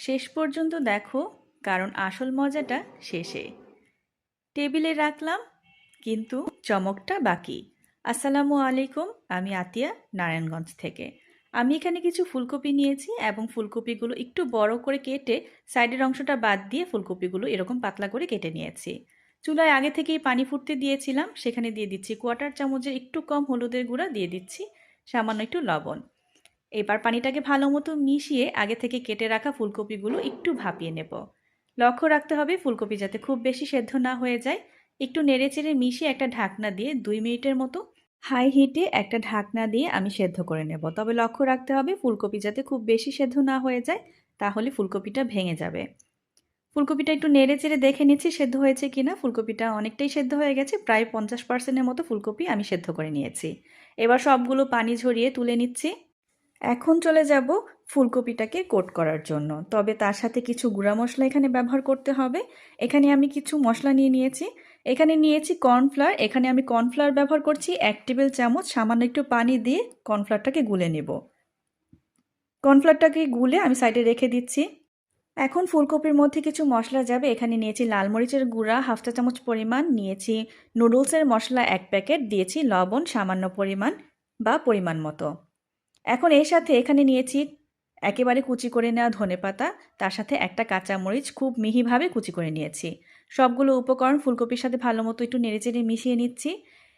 শেষ পর্যন্ত দেখো, কারণ আসল মজাটা শেষে। টেবিলে রাখলাম, কিন্তু চমকটা বাকি। আসসালামু আলাইকুম, আমি আতিয়া, নারায়ণগঞ্জ থেকে। আমি এখানে কিছু ফুলকপি নিয়েছি এবং ফুলকপিগুলো একটু বড় করে কেটে সাইডের অংশটা বাদ দিয়ে ফুলকপিগুলো এরকম পাতলা করে কেটে নিয়েছি। চুলায় আগে থেকেই পানি ফুটতে দিয়েছিলাম, সেখানে দিয়ে দিচ্ছি কোয়ার্টার চামচের একটু কম হলুদের গুঁড়া, দিয়ে দিচ্ছি সামান্য একটু লবণ। এবার পানিটাকে ভালো মতো মিশিয়ে আগে থেকে কেটে রাখা ফুলকপিগুলো একটু ভাপিয়ে নেব। লক্ষ্য রাখতে হবে ফুলকপি যাতে খুব বেশি সেদ্ধ না হয়ে যায়। একটু নেড়েচেড়ে মিশিয়ে একটা ঢাকনা দিয়ে 2 মিনিটের মতো হাই হিটে একটা ঢাকনা দিয়ে আমি সেদ্ধ করে নেব। তবে লক্ষ্য রাখতে হবে ফুলকপি যাতে খুব বেশি সেদ্ধ না হয়ে যায়, তাহলে ফুলকপিটা ভেঙে যাবে। ফুলকপিটা একটু নেড়েচেড়ে দেখে নিচ্ছি সেদ্ধ হয়েছে কিনা। ফুলকপিটা অনেকটাই সেদ্ধ হয়ে গেছে, প্রায় 50%-এর মতো ফুলকপি আমি সেদ্ধ করে নিয়েছি। এবার সবগুলো পানি ঝরিয়ে তুলে নিচ্ছি। এখন চলে যাব ফুলকপিটাকে কোট করার জন্য। তবে তার সাথে কিছু গুঁড়া মশলা এখানে ব্যবহার করতে হবে। এখানে আমি কিছু মশলা নিয়ে নিয়েছি। এখানে নিয়েছি কর্নফ্লাওয়ার। এখানে আমি কর্নফ্লাওয়ার ব্যবহার করছি 1 টেবিল চামচ। সামান্য একটু পানি দিয়ে কর্নফ্লাওয়ারটাকে গুলে নেব। কর্নফ্লাওয়ারটাকে গুলে আমি সাইডে রেখে দিচ্ছি। এখন ফুলকপির মধ্যে কিছু মশলা যাবে। এখানে নিয়েছি লাল মরিচের গুঁড়া 1/2 চা চামচ পরিমাণ, নিয়েছি নুডলসের মশলা 1 প্যাকেট, দিয়েছি লবণ সামান্য পরিমাণ বা পরিমাণ মতো। এখন এর সাথে এখানে নিয়েছি একেবারে কুচি করে নেওয়া ধনেপাতা, তার সাথে একটা কাঁচামরিচ খুব মিহিভাবে কুচি করে নিয়েছি। সবগুলো উপকরণ ফুলকপির সাথে ভালো মতো একটু নেড়েচেড়ে মিশিয়ে নিচ্ছি।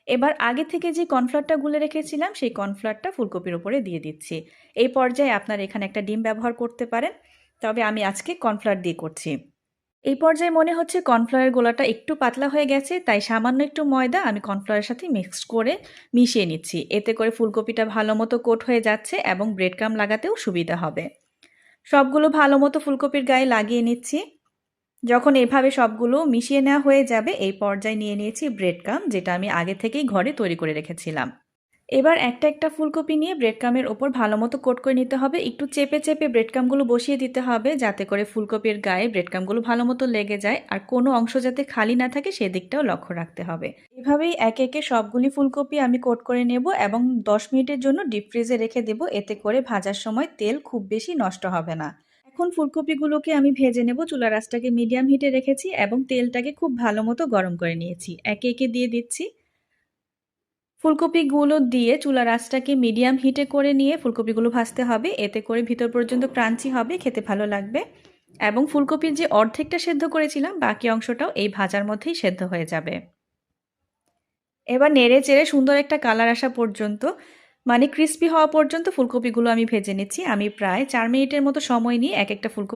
এবার আগে থেকে যে কর্নফ্লাওয়ারটা গুলে রেখেছিলাম সেই কর্নফ্লাওয়ারটা ফুলকপির ওপরে দিয়ে দিচ্ছি। এই পর্যায়ে আপনারা এখানে একটা ডিম ব্যবহার করতে পারেন, তবে আমি আজকে কর্নফ্লাওয়ার দিয়ে করছি। এই পর্যায়ে মনে হচ্ছে কর্নফ্লাওয়ারের গোলাটা একটু পাতলা হয়ে গেছে, তাই সামান্য একটু ময়দা আমি কর্নফ্লাওয়ারের সাথে মিক্সড করে মিশিয়ে নিচ্ছি। এতে করে ফুলকপিটা ভালো মতো কোট হয়ে যাচ্ছে এবং ব্রেড ক্রাম্ব লাগাতেও সুবিধা হবে। সবগুলো ভালো মতো ফুলকপির গায়ে লাগিয়ে নিচ্ছি। যখন এভাবে সবগুলো মিশিয়ে নেওয়া হয়ে যাবে, এই পর্যায়ে নিয়ে নিয়েছি ব্রেড ক্রাম্ব, যেটা আমি আগে থেকেই ঘরে তৈরি করে রেখেছিলাম। এবার একটা একটা ফুলকপি নিয়ে ব্রেড ক্রাম্বের ওপর ভালো মতো কোট করে নিতে হবে। একটু চেপে চেপে ব্রেড ক্রাম্বগুলো বসিয়ে দিতে হবে, যাতে করে ফুলকপির গায়ে ব্রেড ক্রাম্বগুলো ভালো মতো লেগে যায়, আর কোনো অংশ যাতে খালি না থাকে সেদিকটাও লক্ষ্য রাখতে হবে। এভাবেই একে একে সবগুলি ফুলকপি আমি কোট করে নেব এবং 10 মিনিটের জন্য ডিপ ফ্রিজে রেখে দেব। এতে করে ভাজার সময় তেল খুব বেশি নষ্ট হবে না। এখন ফুলকপিগুলোকে আমি ভেজে নেব। চুলার আঁচটাকে মিডিয়াম হিটে রেখেছি এবং তেলটাকে খুব ভালো মতো গরম করে নিয়েছি। একে একে দিয়ে দিচ্ছি। ফুলকপিগুলো দিয়ে চুলার আঁচটাকে মিডিয়াম হিটে করে নিয়ে ফুলকপিগুলো ভাজতে হবে। এতে করে ভিতর পর্যন্ত ক্রাঞ্চি হবে, খেতে ভালো লাগবে। এবং ফুলকপির যে অর্ধেকটা সেদ্ধ করেছিলাম, বাকি অংশটাও এই ভাজার মধ্যেই সেদ্ধ হয়ে যাবে। এবার নেড়ে চেড়ে সুন্দর একটা কালার আসা পর্যন্ত, মানে ক্রিস্পি হওয়া পর্যন্ত ফুলকপিগুলো আমি ভেজে নিচ্ছি। আমি প্রায় 4 মিনিটের মতো সময় নিয়ে এক একটা ফুলকপি